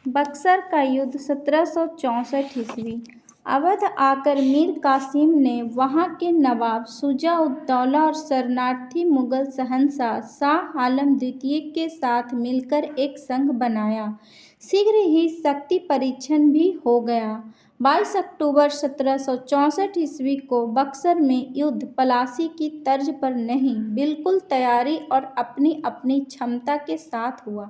बक्सर का युद्ध 1764 ईस्वी। अवध आकर मीर कासिम ने वहाँ के नवाब शुजा-उद-दौला और शरणार्थी मुगल शहंशाह शाह आलम द्वितीय के साथ मिलकर एक संघ बनाया। शीघ्र ही शक्ति परीक्षण भी हो गया। 22 अक्टूबर 1764 ईस्वी को बक्सर में युद्ध पलासी की तर्ज पर नहीं, बिल्कुल तैयारी और अपनी अपनी क्षमता के साथ हुआ।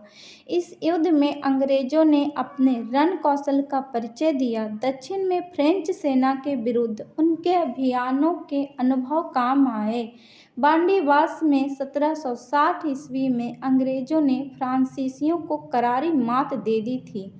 इस युद्ध में अंग्रेजों ने अपने रण कौशल का परिचय दिया। दक्षिण में फ्रेंच सेना के विरुद्ध उनके अभियानों के अनुभव काम आए। बांडीवास में 1760 ईस्वी में अंग्रेजों ने फ्रांसीसियों को करारी मात दे दी थी।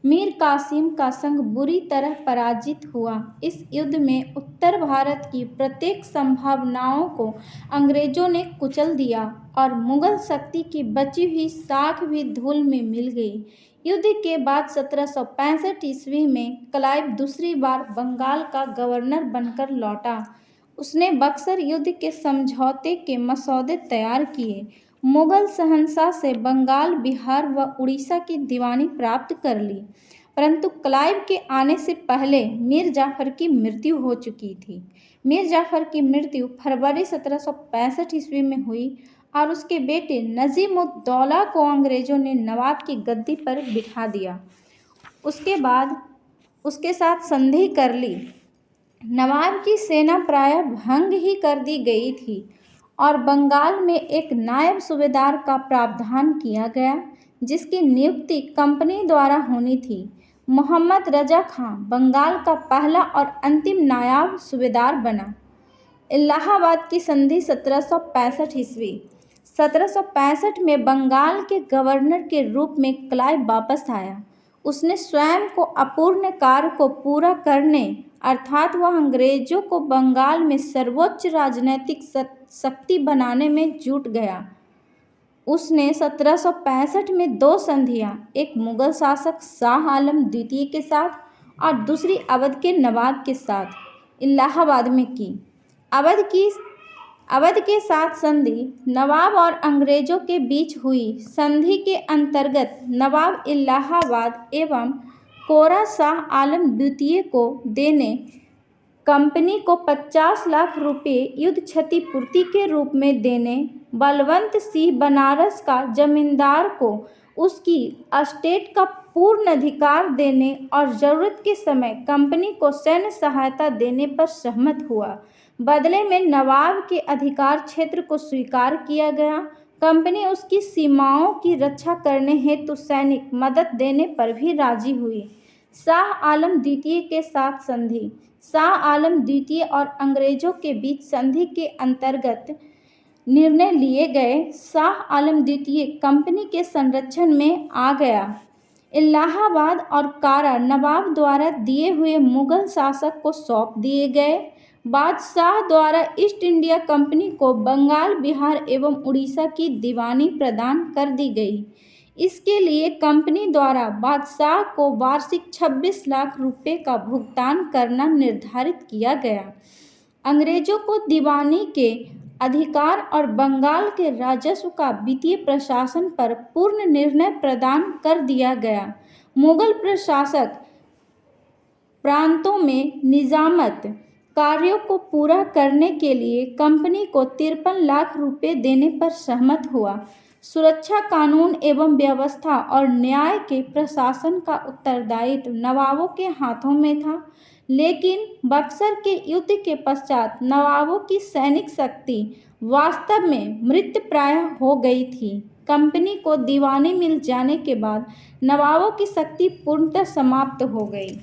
मीर कासिम का संघ बुरी तरह पराजित हुआ। इस युद्ध में उत्तर भारत की प्रत्येक संभावनाओं को अंग्रेजों ने कुचल दिया और मुगल शक्ति की बची हुई साख भी धूल में मिल गई। युद्ध के बाद 1765 ईस्वी में क्लाइव दूसरी बार बंगाल का गवर्नर बनकर लौटा। उसने बक्सर युद्ध के समझौते के मसौदे तैयार किए। मुगल शहंशाह से बंगाल, बिहार व उड़ीसा की दीवानी प्राप्त कर ली, परंतु क्लाइव के आने से पहले मीर जाफर की मृत्यु हो चुकी थी। मीर जाफर की मृत्यु फरवरी 1765 ईस्वी में हुई और उसके बेटे नजीम-उद-दौला को अंग्रेजों ने नवाब की गद्दी पर बिठा दिया। उसके बाद उसके साथ संधि कर ली। नवाब की सेना प्रायः भंग ही कर दी गई थी और बंगाल में एक नायब सूबेदार का प्रावधान किया गया, जिसकी नियुक्ति कंपनी द्वारा होनी थी। मोहम्मद रजा खां बंगाल का पहला और अंतिम नायब सूबेदार बना। इलाहाबाद की संधि 1765 ईस्वी। 1765 में बंगाल के गवर्नर के रूप में क्लाइव वापस आया। उसने स्वयं को अपूर्ण कार्य को पूरा करने अर्थात वह अंग्रेजों को बंगाल में सर्वोच्च राजनैतिक शक्ति बनाने में जुट गया। उसने 1765 में दो संधियां, एक मुगल शासक शाह आलम द्वितीय के साथ और दूसरी अवध के नवाब के साथ इलाहाबाद में की। अवध के साथ संधि नवाब और अंग्रेजों के बीच हुई। संधि के अंतर्गत नवाब इलाहाबाद एवं कोरा शाह आलम द्वितीय को देने, कंपनी को 50 लाख रुपये युद्ध क्षतिपूर्ति के रूप में देने, बलवंत सिंह बनारस का जमींदार को उसकी एस्टेट का पूर्ण अधिकार देने और जरूरत के समय कंपनी को सैन्य सहायता देने पर सहमत हुआ। बदले में नवाब के अधिकार क्षेत्र को स्वीकार किया गया। कंपनी उसकी सीमाओं की रक्षा करने हेतु सैनिक मदद देने पर भी राजी हुई। शाह आलम द्वितीय के साथ संधि। शाह आलम द्वितीय और अंग्रेजों के बीच संधि के अंतर्गत निर्णय लिए गए। शाह आलम द्वितीय कंपनी के संरक्षण में आ गया। इलाहाबाद और कारा नवाब द्वारा दिए हुए मुगल शासक को सौंप दिए गए। बादशाह द्वारा ईस्ट इंडिया कंपनी को बंगाल, बिहार एवं उड़ीसा की दीवानी प्रदान कर दी गई। इसके लिए कंपनी द्वारा बादशाह को वार्षिक 26 लाख रुपये का भुगतान करना निर्धारित किया गया। अंग्रेजों को दीवानी के अधिकार और बंगाल के राजस्व का वित्तीय प्रशासन पर पूर्ण निर्णय प्रदान कर दिया गया। मुगल प्रशासक प्रांतों में निजामत कार्यों को पूरा करने के लिए कंपनी को 53 लाख रुपये देने पर सहमत हुआ। सुरक्षा, कानून एवं व्यवस्था और न्याय के प्रशासन का उत्तरदायित्व नवाबों के हाथों में था, लेकिन बक्सर के युद्ध के पश्चात नवाबों की सैनिक शक्ति वास्तव में मृतप्राय हो गई थी। कंपनी को दीवानी मिल जाने के बाद नवाबों की शक्ति पूर्णतः समाप्त हो गई।